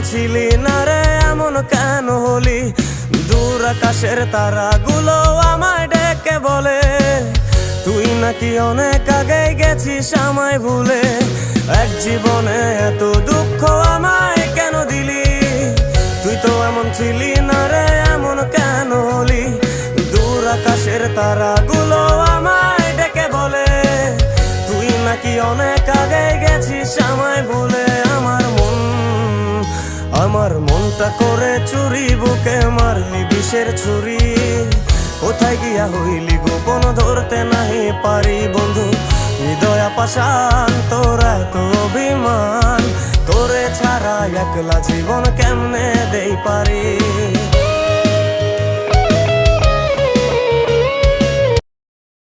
ছিলি না রে এমন কেন হলি? দূর আকাশের তারাগুলো আমায় ডেকে বলে তুই নাকি অনেক আগে গেছিস আমায় ভুলে। এক জীবনে এত দুঃখ আমায় কেন দিলি? তুই তো এমন ছিলি না রে এমন কেন হলি? দূর আকাশের তারাগুলো আমায় ডেকে বলে তুই নাকি অনেক আগে গেছিস আমায় ভুলে। আমার মনটা করে চুরি, বুকে মারলি বিষের ছুরি। কোথায় গিয়া হইলি গোপন ধরতে নাহি পারি বন্ধু। হৃদয় পাষাণ তোর এত অভিমান, তোরে ছাড়া একলা জীবন কেমনে দেই পারি।